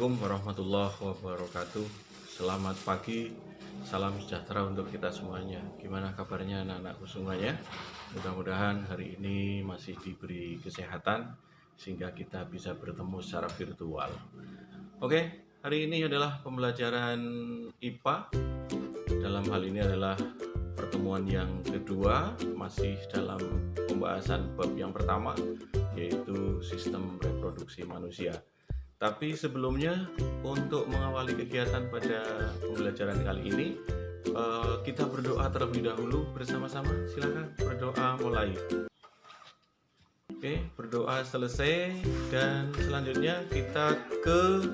Assalamualaikum warahmatullahi wabarakatuh. Selamat pagi, salam sejahtera untuk kita semuanya. Gimana kabarnya anak-anakku semuanya? Mudah-mudahan hari ini masih diberi kesehatan sehingga kita bisa bertemu secara virtual. Oke, hari ini adalah pembelajaran IPA. Dalam hal ini adalah pertemuan yang kedua, masih dalam pembahasan bab yang pertama, yaitu sistem reproduksi manusia. Tapi sebelumnya, untuk mengawali kegiatan pada pembelajaran kali ini, kita berdoa terlebih dahulu bersama-sama. Silakan berdoa mulai. Oke, berdoa selesai dan selanjutnya kita ke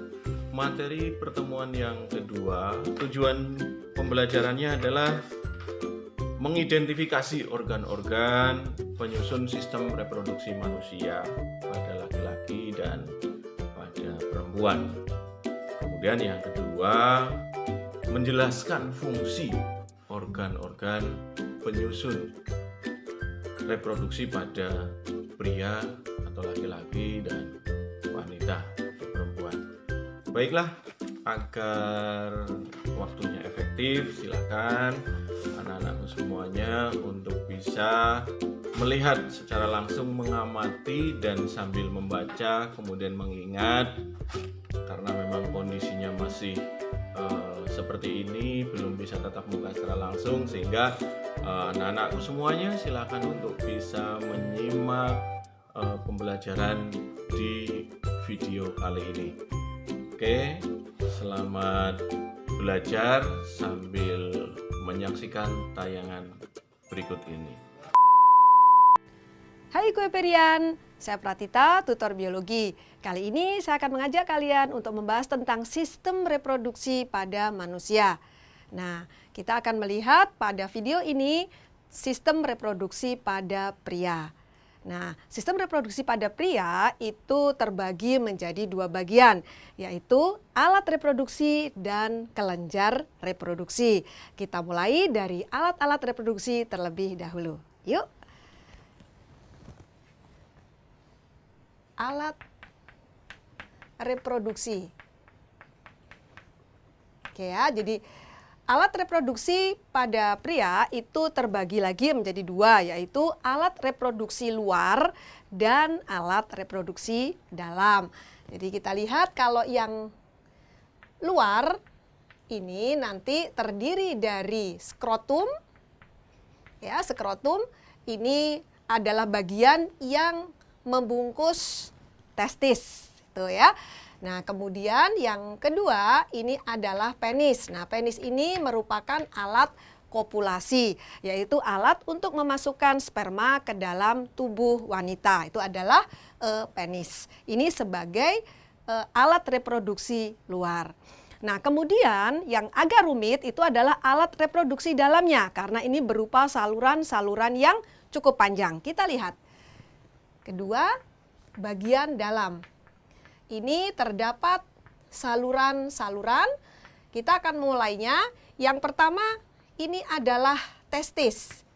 materi pertemuan yang kedua. Tujuan pembelajarannya adalah mengidentifikasi organ-organ penyusun sistem reproduksi manusia pada laki-laki dan perempuan. Kemudian yang kedua, menjelaskan fungsi organ-organ penyusun reproduksi pada pria atau laki-laki dan wanita atau perempuan. Baiklah, agar waktunya efektif, silakan anak-anakku semuanya untuk bisa melihat secara langsung, mengamati dan sambil membaca, kemudian mengingat, karena memang kondisinya masih seperti ini, belum bisa tatap muka secara langsung, sehingga anak-anakku semuanya silakan untuk bisa menyimak pembelajaran di video kali ini. Oke, selamat belajar sambil menyaksikan tayangan berikut ini. Hai Kueperian, saya Pratita, tutor biologi. Kali ini saya akan mengajak kalian untuk membahas tentang sistem reproduksi pada manusia. Nah, kita akan melihat pada video ini sistem reproduksi pada pria. Nah, sistem reproduksi pada pria itu terbagi menjadi dua bagian, yaitu alat reproduksi dan kelenjar reproduksi. Kita mulai dari alat-alat reproduksi terlebih dahulu. Yuk! Alat reproduksi. Oke ya, jadi alat reproduksi pada pria itu terbagi lagi menjadi dua, yaitu alat reproduksi luar dan alat reproduksi dalam. Jadi kita lihat kalau yang luar ini nanti terdiri dari skrotum. Ya, skrotum ini adalah bagian yang membungkus testis, itu ya. Nah, kemudian yang kedua ini adalah penis. Nah, penis ini merupakan alat kopulasi, yaitu alat untuk memasukkan sperma ke dalam tubuh wanita. Itu adalah penis. Ini sebagai alat reproduksi luar. Nah, kemudian yang agak rumit itu adalah alat reproduksi dalamnya, karena ini berupa saluran-saluran yang cukup panjang. Kita lihat. Kedua, bagian dalam. Ini terdapat saluran-saluran. Kita akan mulainya. Yang pertama, ini adalah testis.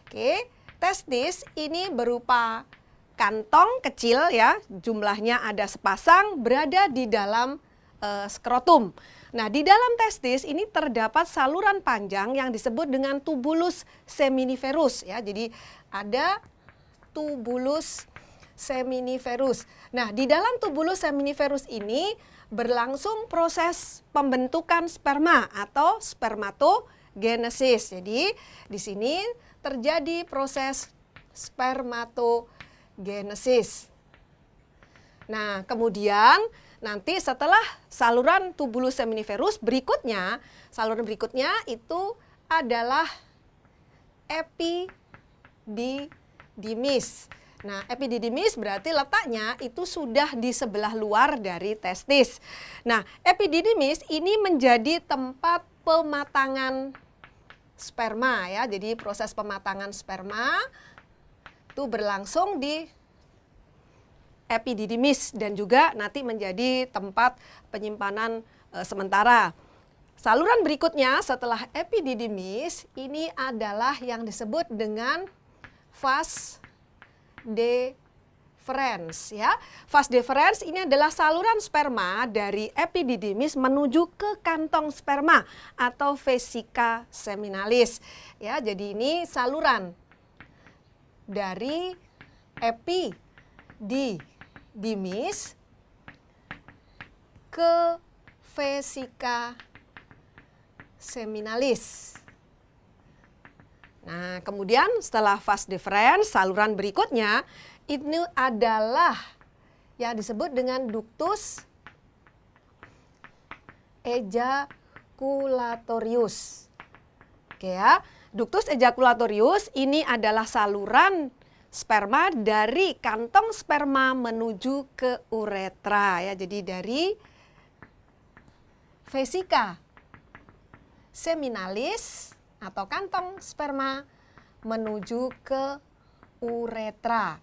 Oke, testis ini berupa kantong kecil ya, jumlahnya ada sepasang, berada di dalam skrotum. Nah, di dalam testis ini terdapat saluran panjang yang disebut dengan tubulus seminiferus ya. Jadi ada tubulus seminiferus. Nah, di dalam tubulus seminiferus ini berlangsung proses pembentukan sperma atau spermatogenesis. Jadi, di sini terjadi proses spermatogenesis. Nah, kemudian nanti setelah saluran tubulus seminiferus berikutnya, saluran berikutnya itu adalah epididymis. Nah, epididymis berarti letaknya itu sudah di sebelah luar dari testis. Nah, epididymis ini menjadi tempat pematangan sperma ya. Jadi proses pematangan sperma itu berlangsung di epididymis dan juga nanti menjadi tempat penyimpanan sementara. Saluran berikutnya setelah epididymis ini adalah yang disebut dengan vas deferens ya. Vas deferens ini adalah saluran sperma dari epididymis menuju ke kantong sperma atau vesica seminalis. Ya, jadi ini saluran dari epididymis ke vesica seminalis. Nah, kemudian setelah vas deferens, saluran berikutnya ini adalah yang disebut dengan ductus ejaculatorius. Oke ya, ductus ejaculatorius ini adalah saluran sperma dari kantong sperma menuju ke uretra ya. Jadi dari vesica seminalis atau kantong sperma menuju ke uretra.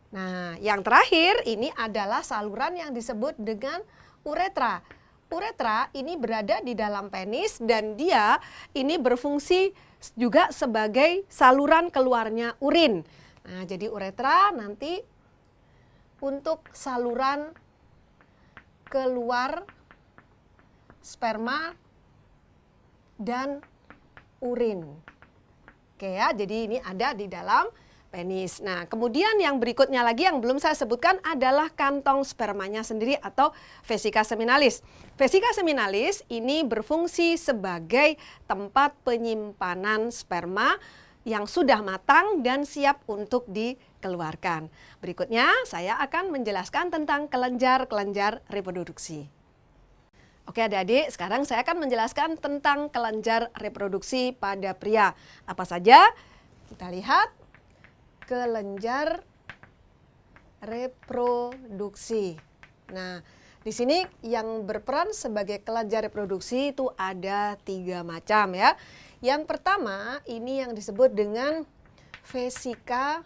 Nah, yang terakhir ini adalah saluran yang disebut dengan uretra. Uretra ini berada di dalam penis dan dia ini berfungsi juga sebagai saluran keluarnya urin. Nah, jadi uretra nanti untuk saluran keluar sperma dan urin. Oke ya, jadi ini ada di dalam penis. Nah, kemudian yang berikutnya lagi yang belum saya sebutkan adalah kantong spermanya sendiri atau vesica seminalis. Vesica seminalis ini berfungsi sebagai tempat penyimpanan sperma yang sudah matang dan siap untuk dikeluarkan. Berikutnya saya akan menjelaskan tentang kelenjar-kelenjar reproduksi. Oke adik-adik, sekarang saya akan menjelaskan tentang kelenjar reproduksi pada pria. Apa saja? Kita lihat kelenjar reproduksi. Nah, di sini yang berperan sebagai kelenjar reproduksi itu ada 3 macam ya. Yang pertama ini yang disebut dengan vesica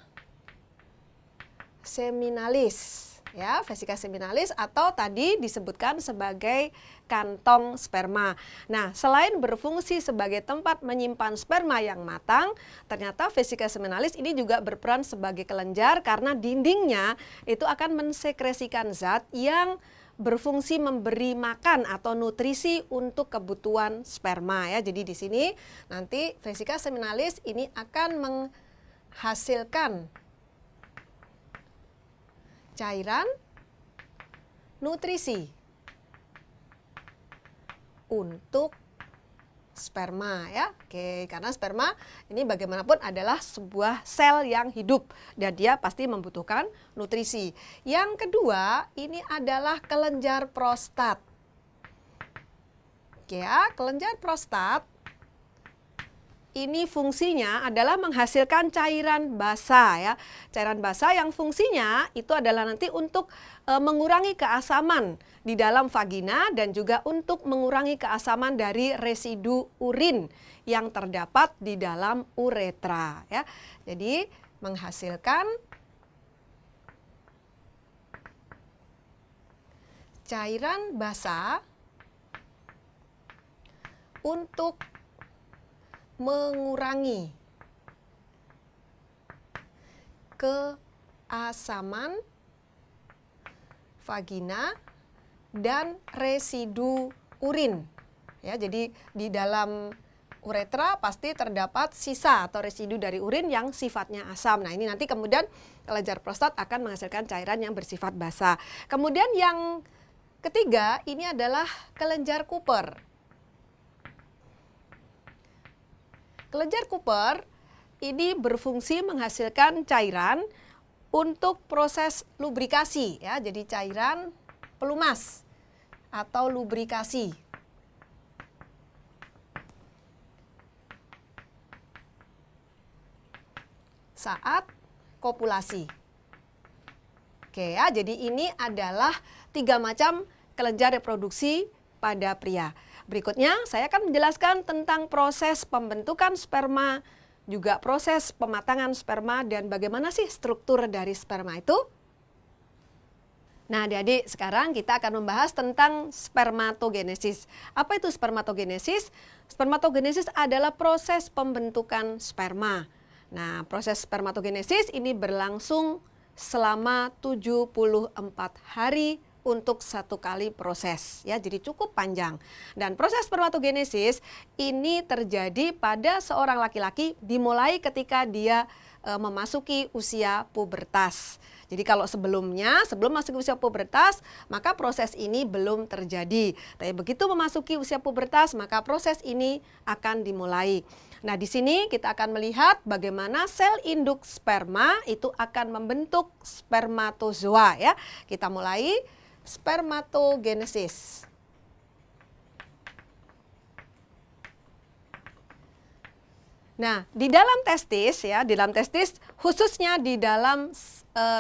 seminalis. Ya, vesica seminalis atau tadi disebutkan sebagai kantong sperma. Nah, selain berfungsi sebagai tempat menyimpan sperma yang matang, ternyata vesica seminalis ini juga berperan sebagai kelenjar karena dindingnya itu akan mensekresikan zat yang berfungsi memberi makan atau nutrisi untuk kebutuhan sperma ya. Jadi di sini nanti vesica seminalis ini akan menghasilkan cairan nutrisi untuk sperma ya. Oke, karena sperma ini bagaimanapun adalah sebuah sel yang hidup dan dia pasti membutuhkan nutrisi. Yang kedua, ini adalah kelenjar prostat. Oke ya, kelenjar prostat ini fungsinya adalah menghasilkan cairan basa ya. Cairan basa yang fungsinya itu adalah nanti untuk mengurangi keasaman di dalam vagina dan juga untuk mengurangi keasaman dari residu urin yang terdapat di dalam uretra ya. Jadi menghasilkan cairan basa untuk mengurangi keasaman vagina dan residu urin. Ya, jadi di dalam uretra pasti terdapat sisa atau residu dari urin yang sifatnya asam. Nah, ini nanti kemudian kelenjar prostat akan menghasilkan cairan yang bersifat basa. Kemudian yang ketiga ini adalah kelenjar Cooper. Kelenjar Cooper ini berfungsi menghasilkan cairan untuk proses lubrikasi ya. Jadi cairan pelumas atau lubrikasi. Saat kopulasi. Oke ya, jadi ini adalah 3 macam kelenjar reproduksi pada pria. Berikutnya saya akan menjelaskan tentang proses pembentukan sperma, juga proses pematangan sperma dan bagaimana sih struktur dari sperma itu. Nah adik-adik, sekarang kita akan membahas tentang spermatogenesis. Apa itu spermatogenesis? Spermatogenesis adalah proses pembentukan sperma. Nah, proses spermatogenesis ini berlangsung selama 74 hari untuk satu kali proses ya, jadi cukup panjang. Dan proses spermatogenesis ini terjadi pada seorang laki-laki dimulai ketika dia memasuki usia pubertas. Jadi kalau sebelum masuk usia pubertas, maka proses ini belum terjadi. Tapi begitu memasuki usia pubertas, maka proses ini akan dimulai. Nah, di sini kita akan melihat bagaimana sel induk sperma itu akan membentuk spermatozoa ya. Kita mulai spermatogenesis. Nah, di dalam testis ya, khususnya di dalam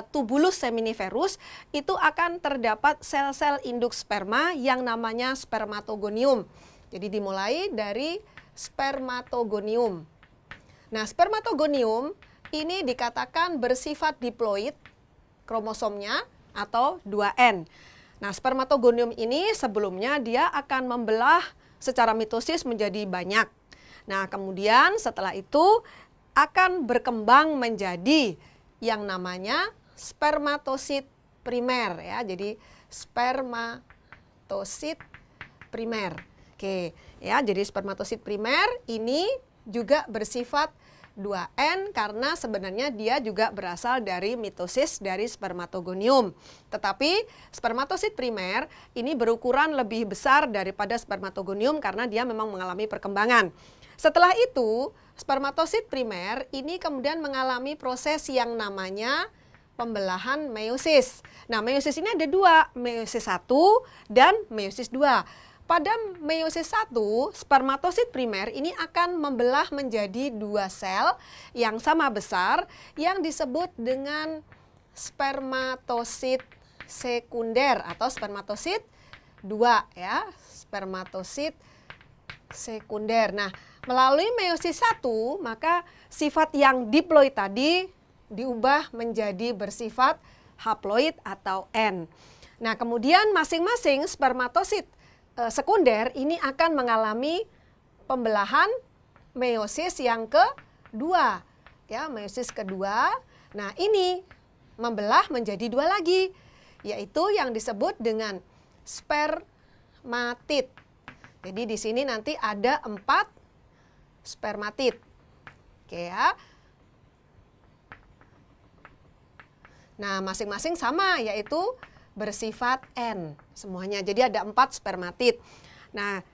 tubulus seminiferus itu akan terdapat sel-sel induk sperma yang namanya spermatogonium. Jadi dimulai dari spermatogonium. Nah, spermatogonium ini dikatakan bersifat diploid kromosomnya atau 2N. Nah, spermatogonium ini sebelumnya dia akan membelah secara mitosis menjadi banyak. Nah, kemudian setelah itu akan berkembang menjadi yang namanya spermatosit primer ya. Jadi spermatosit primer. Oke, ya. Jadi spermatosit primer ini juga bersifat 2N karena sebenarnya dia juga berasal dari mitosis dari spermatogonium. Tetapi spermatosit primer ini berukuran lebih besar daripada spermatogonium karena dia memang mengalami perkembangan. Setelah itu, spermatosit primer ini kemudian mengalami proses yang namanya pembelahan meiosis. Nah, meiosis ini ada dua, meiosis 1 dan meiosis 2. Pada meiosis 1, spermatosit primer ini akan membelah menjadi dua sel yang sama besar yang disebut dengan spermatosit sekunder atau spermatosit 2 ya, spermatosit sekunder. Nah, melalui meiosis 1, maka sifat yang diploid tadi diubah menjadi bersifat haploid atau N. Nah, kemudian masing-masing spermatosit sekunder ini akan mengalami pembelahan meiosis yang kedua. Ya, meiosis kedua. Nah, ini membelah menjadi dua lagi, yaitu yang disebut dengan spermatid. Jadi di sini nanti ada 4 spermatid. Oke ya. Nah, masing-masing sama yaitu bersifat N semuanya. Jadi ada 4 spermatid. Nah,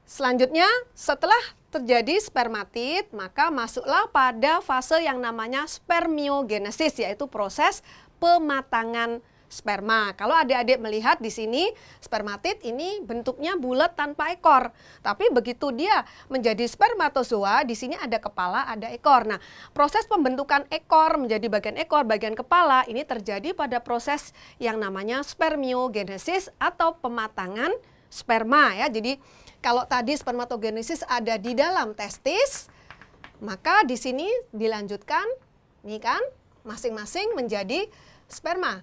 selanjutnya setelah terjadi spermatid, maka masuklah pada fase yang namanya spermiogenesis, yaitu proses pematangan sperma. Kalau adik-adik melihat di sini spermatid ini bentuknya bulat tanpa ekor. Tapi begitu dia menjadi spermatozoa, di sini ada kepala, ada ekor. Nah, proses pembentukan ekor menjadi bagian ekor, bagian kepala ini terjadi pada proses yang namanya spermiogenesis atau pematangan sperma ya. Jadi kalau tadi spermatogenesis ada di dalam testis, maka di sini dilanjutkan nih kan masing-masing menjadi sperma.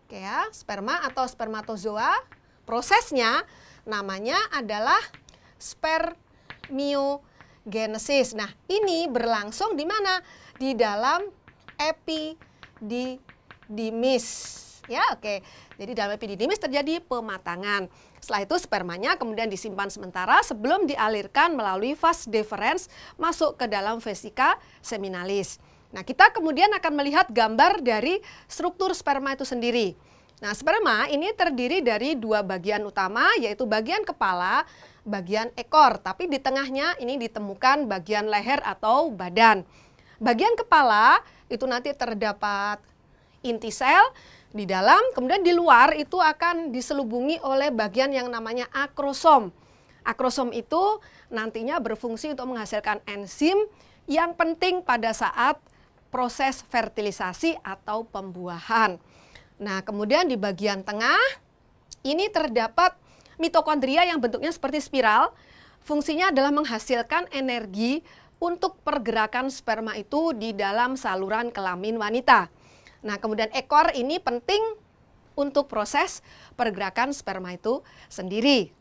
Oke ya, sperma atau spermatozoa, prosesnya namanya adalah spermiogenesis. Nah, ini berlangsung di mana? Di dalam epididymis. Ya, oke. Jadi dalam epididymis terjadi pematangan. Setelah itu spermanya kemudian disimpan sementara sebelum dialirkan melalui vas deferens masuk ke dalam vesika seminalis. Nah, kita kemudian akan melihat gambar dari struktur sperma itu sendiri. Nah, sperma ini terdiri dari dua bagian utama, yaitu bagian kepala, bagian ekor. Tapi di tengahnya ini ditemukan bagian leher atau badan. Bagian kepala itu nanti terdapat inti sel di dalam, kemudian di luar itu akan diselubungi oleh bagian yang namanya akrosom. Akrosom itu nantinya berfungsi untuk menghasilkan enzim yang penting pada saat proses fertilisasi atau pembuahan. Nah, kemudian di bagian tengah ini terdapat mitokondria yang bentuknya seperti spiral. Fungsinya adalah menghasilkan energi untuk pergerakan sperma itu di dalam saluran kelamin wanita. Nah, kemudian ekor ini penting untuk proses pergerakan sperma itu sendiri.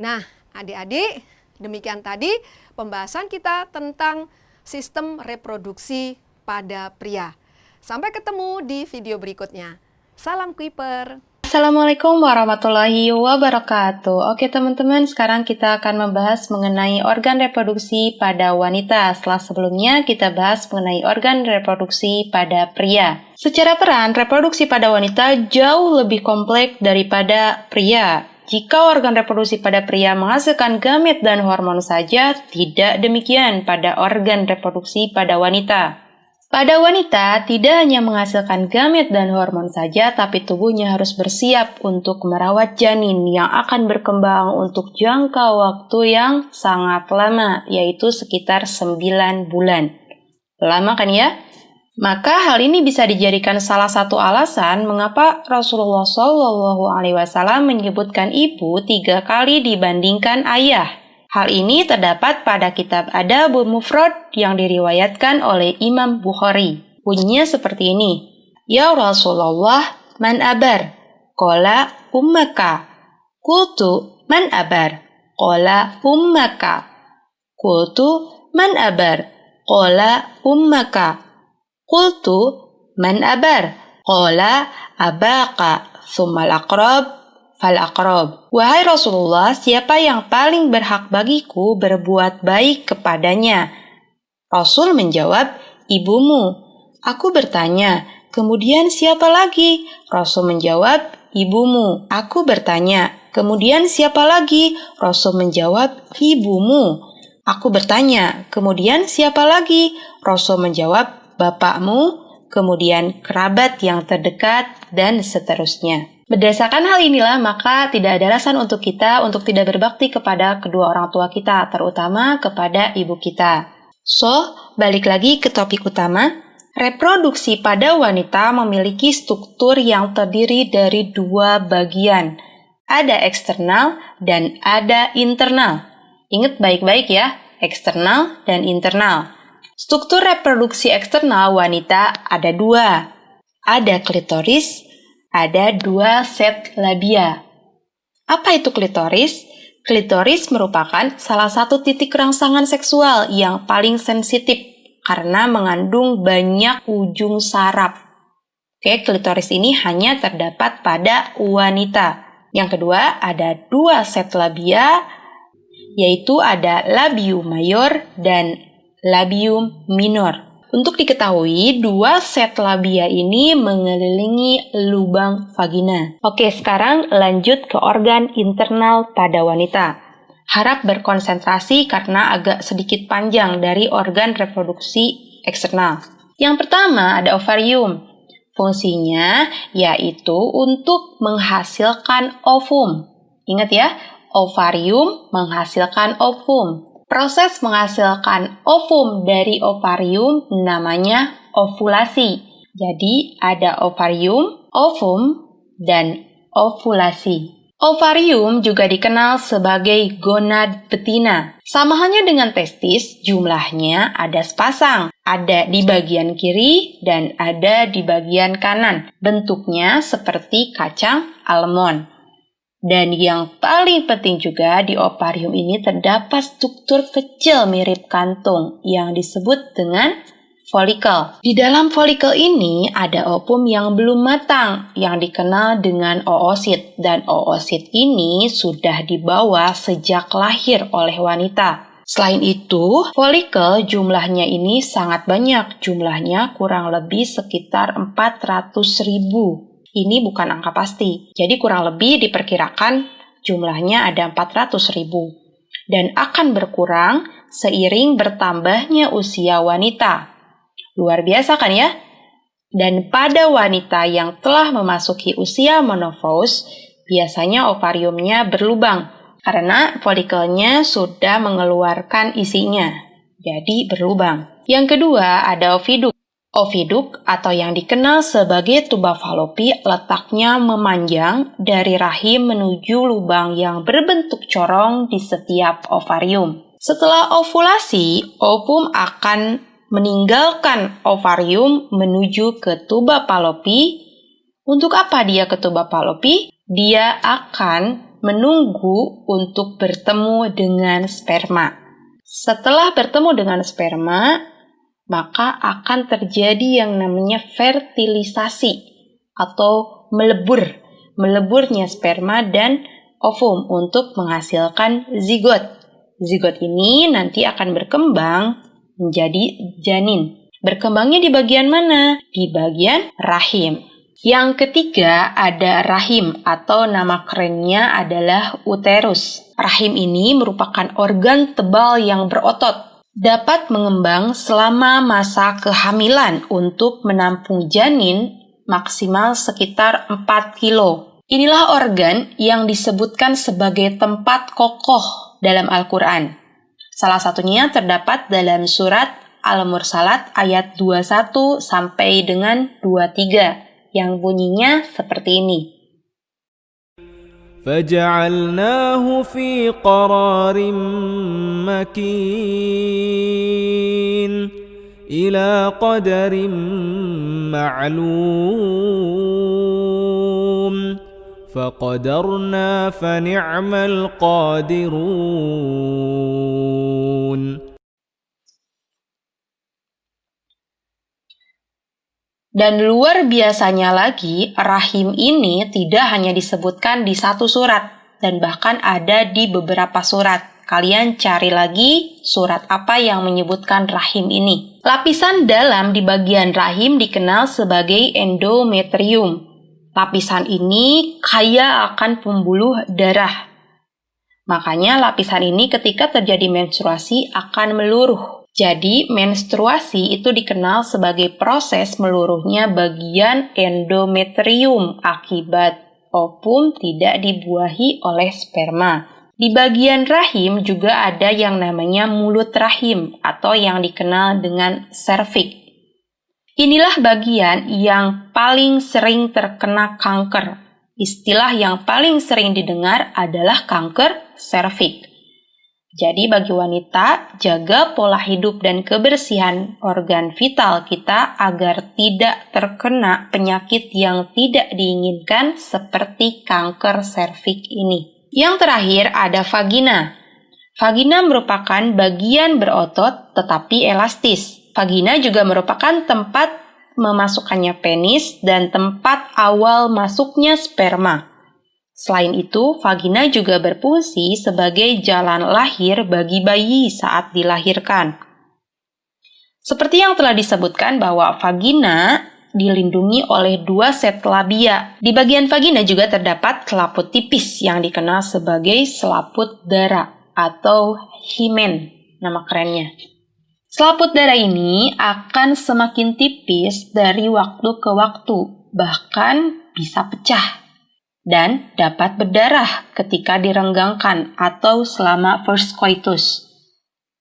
Nah, adik-adik, demikian tadi pembahasan kita tentang sistem reproduksi pada pria. Sampai ketemu di video berikutnya. Salam Kuiper. Assalamualaikum warahmatullahi wabarakatuh. Oke teman-teman, sekarang kita akan membahas mengenai organ reproduksi pada wanita. Setelah sebelumnya kita bahas mengenai organ reproduksi pada pria. Secara peran, reproduksi pada wanita jauh lebih kompleks daripada pria. Jika organ reproduksi pada pria menghasilkan gamet dan hormon saja, tidak demikian pada organ reproduksi pada wanita. Pada wanita, tidak hanya menghasilkan gamet dan hormon saja, tapi tubuhnya harus bersiap untuk merawat janin yang akan berkembang untuk jangka waktu yang sangat lama, yaitu sekitar 9 bulan. Lama kan ya? Maka hal ini bisa dijadikan salah satu alasan mengapa Rasulullah SAW menyebutkan ibu 3 kali dibandingkan ayah. Hal ini terdapat pada kitab Adabul Mufrad yang diriwayatkan oleh Imam Bukhari. Bunyinya seperti ini. Ya Rasulullah, man abar? Qala ummaka. Qultu man abar? Qala ummaka. Qultu man abar? Qala ummaka. Qultu man abar? Qala abaka. Tsummal aqrab. Fal-aqrab. Wahai Rasulullah, siapa yang paling berhak bagiku berbuat baik kepadanya? Rasul menjawab, ibumu. Aku bertanya, kemudian siapa lagi? Rasul menjawab, ibumu. Aku bertanya, kemudian siapa lagi? Rasul menjawab, ibumu. Aku bertanya, kemudian siapa lagi? Rasul menjawab, bapakmu, kemudian kerabat yang terdekat, dan seterusnya. Berdasarkan hal inilah, maka tidak ada alasan untuk kita untuk tidak berbakti kepada kedua orang tua kita, terutama kepada ibu kita. So, balik lagi ke topik utama. Reproduksi pada wanita memiliki struktur yang terdiri dari 2 bagian. Ada eksternal dan ada internal. Ingat baik-baik ya, eksternal dan internal. Struktur reproduksi eksternal wanita ada 2. Ada klitoris, ada 2 set labia. Apa itu klitoris? Klitoris merupakan salah satu titik rangsangan seksual yang paling sensitif karena mengandung banyak ujung saraf. Oke, klitoris ini hanya terdapat pada wanita. Yang kedua, ada 2 set labia, yaitu ada labium mayor dan labium minor. Untuk diketahui, 2 set labia ini mengelilingi lubang vagina. Oke, sekarang lanjut ke organ internal pada wanita. Harap berkonsentrasi karena agak sedikit panjang dari organ reproduksi eksternal. Yang pertama ada ovarium. Fungsinya yaitu untuk menghasilkan ovum. Ingat ya, ovarium menghasilkan ovum. Proses menghasilkan ovum dari ovarium namanya ovulasi. Jadi ada ovarium, ovum, dan ovulasi. Ovarium juga dikenal sebagai gonad betina. Sama halnya dengan testis, jumlahnya ada sepasang. Ada di bagian kiri dan ada di bagian kanan. Bentuknya seperti kacang almond. Dan yang paling penting juga di ovarium ini terdapat struktur kecil mirip kantung yang disebut dengan folikel. Di dalam folikel ini ada ovum yang belum matang yang dikenal dengan oosit. Dan oosit ini sudah dibawa sejak lahir oleh wanita. Selain itu, folikel jumlahnya ini sangat banyak. Jumlahnya kurang lebih sekitar 400.000. Ini bukan angka pasti, jadi kurang lebih diperkirakan jumlahnya ada 400.000 dan akan berkurang seiring bertambahnya usia wanita. Luar biasa kan ya? Dan pada wanita yang telah memasuki usia menopause, biasanya ovariumnya berlubang karena folikelnya sudah mengeluarkan isinya, jadi berlubang. Yang kedua ada oviduk. Oviduk atau yang dikenal sebagai tuba falopi letaknya memanjang dari rahim menuju lubang yang berbentuk corong di setiap ovarium. Setelah ovulasi, ovum akan meninggalkan ovarium menuju ke tuba falopi. Untuk apa dia ke tuba falopi? Dia akan menunggu untuk bertemu dengan sperma. Setelah bertemu dengan sperma, maka akan terjadi yang namanya fertilisasi atau meleburnya sperma dan ovum untuk menghasilkan zigot. Zigot ini nanti akan berkembang menjadi janin. Berkembangnya di bagian mana? Di bagian rahim. Yang ketiga ada rahim atau nama kerennya adalah uterus. Rahim ini merupakan organ tebal yang berotot. Dapat mengembang selama masa kehamilan untuk menampung janin maksimal sekitar 4 kilo. Inilah organ yang disebutkan sebagai tempat kokoh dalam Al-Quran. Salah satunya terdapat dalam surat Al-Mursalat ayat 21 sampai dengan 23. Yang bunyinya seperti ini. فَجَعَلْنَاهُ فِي قَرَارٍ مَكِينٍ إِلَى قَدَرٍ مَعْلُومٍ فَقَدَرْنَا فَنِعْمَ الْقَادِرُونَ. Dan luar biasanya lagi, rahim ini tidak hanya disebutkan di satu surat, dan bahkan ada di beberapa surat. Kalian cari lagi surat apa yang menyebutkan rahim ini. Lapisan dalam di bagian rahim dikenal sebagai endometrium. Lapisan ini kaya akan pembuluh darah. Makanya lapisan ini ketika terjadi menstruasi akan meluruh. Jadi, menstruasi itu dikenal sebagai proses meluruhnya bagian endometrium akibat ovum tidak dibuahi oleh sperma. Di bagian rahim juga ada yang namanya mulut rahim atau yang dikenal dengan serviks. Inilah bagian yang paling sering terkena kanker. Istilah yang paling sering didengar adalah kanker serviks. Jadi bagi wanita, jaga pola hidup dan kebersihan organ vital kita agar tidak terkena penyakit yang tidak diinginkan seperti kanker serviks ini. Yang terakhir ada vagina. Vagina merupakan bagian berotot tetapi elastis. Vagina juga merupakan tempat memasukkannya penis dan tempat awal masuknya sperma. Selain itu, vagina juga berfungsi sebagai jalan lahir bagi bayi saat dilahirkan. Seperti yang telah disebutkan bahwa vagina dilindungi oleh 2 set labia. Di bagian vagina juga terdapat selaput tipis yang dikenal sebagai selaput darah atau himen, nama kerennya. Selaput darah ini akan semakin tipis dari waktu ke waktu, bahkan bisa pecah. Dan dapat berdarah ketika direnggangkan atau selama first coitus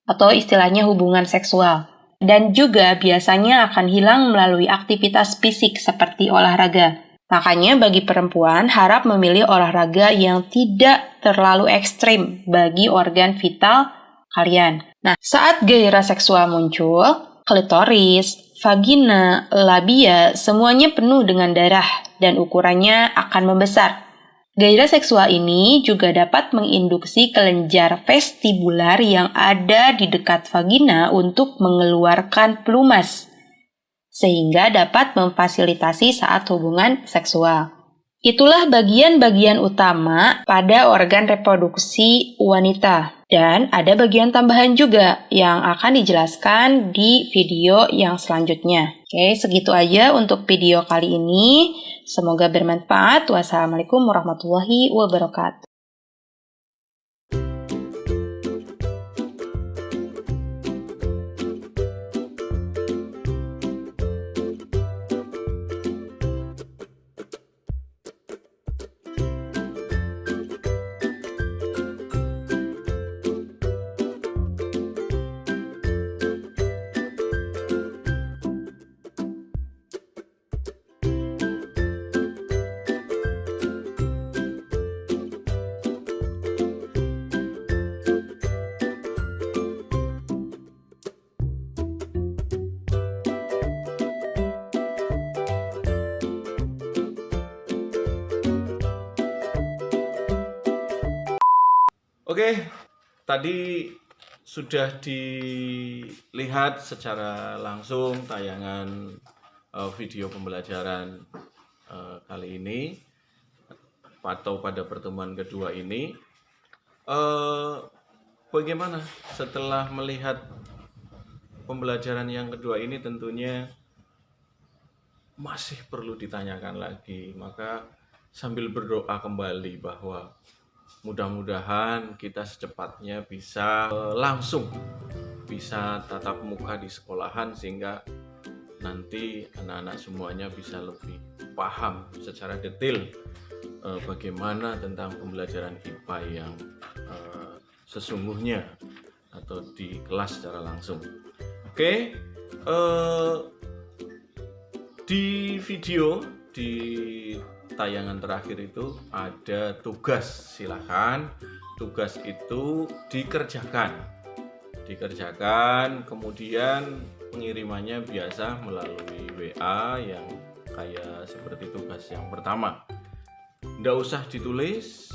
atau istilahnya hubungan seksual. Dan juga biasanya akan hilang melalui aktivitas fisik seperti olahraga. Makanya bagi perempuan harap memilih olahraga yang tidak terlalu ekstrim bagi organ vital kalian. Nah, saat gairah seksual muncul, klitoris, vagina, labia, semuanya penuh dengan darah dan ukurannya akan membesar. Gairah seksual ini juga dapat menginduksi kelenjar vestibular yang ada di dekat vagina untuk mengeluarkan pelumas, sehingga dapat memfasilitasi saat hubungan seksual. Itulah bagian-bagian utama pada organ reproduksi wanita. Dan ada bagian tambahan juga yang akan dijelaskan di video yang selanjutnya. Oke, segitu aja untuk video kali ini. Semoga bermanfaat. Wassalamualaikum warahmatullahi wabarakatuh. Oke, tadi sudah dilihat secara langsung tayangan video pembelajaran kali ini atau pada pertemuan kedua ini, bagaimana setelah melihat pembelajaran yang kedua ini? Tentunya masih perlu ditanyakan lagi, maka sambil berdoa kembali bahwa mudah-mudahan kita secepatnya bisa langsung bisa tatap muka di sekolahan, sehingga nanti anak-anak semuanya bisa lebih paham secara detail bagaimana tentang pembelajaran IPA yang sesungguhnya atau di kelas secara langsung. Oke, di video di tayangan terakhir itu ada tugas, silahkan tugas itu dikerjakan, kemudian pengirimannya biasa melalui WA yang kayak seperti tugas yang pertama. Nggak usah ditulis,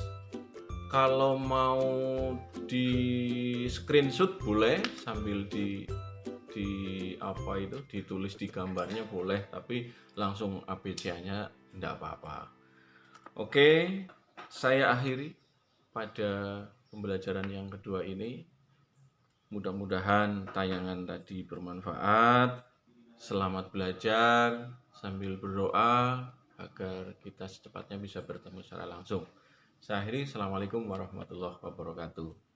kalau mau di screenshot boleh sambil ditulis di gambarnya boleh, tapi langsung ABC-nya enggak apa-apa. Oke, saya akhiri pada pembelajaran yang kedua ini. Mudah-mudahan tayangan tadi bermanfaat. Selamat belajar sambil berdoa agar kita secepatnya bisa bertemu secara langsung. Saya akhiri. Assalamualaikum warahmatullahi wabarakatuh.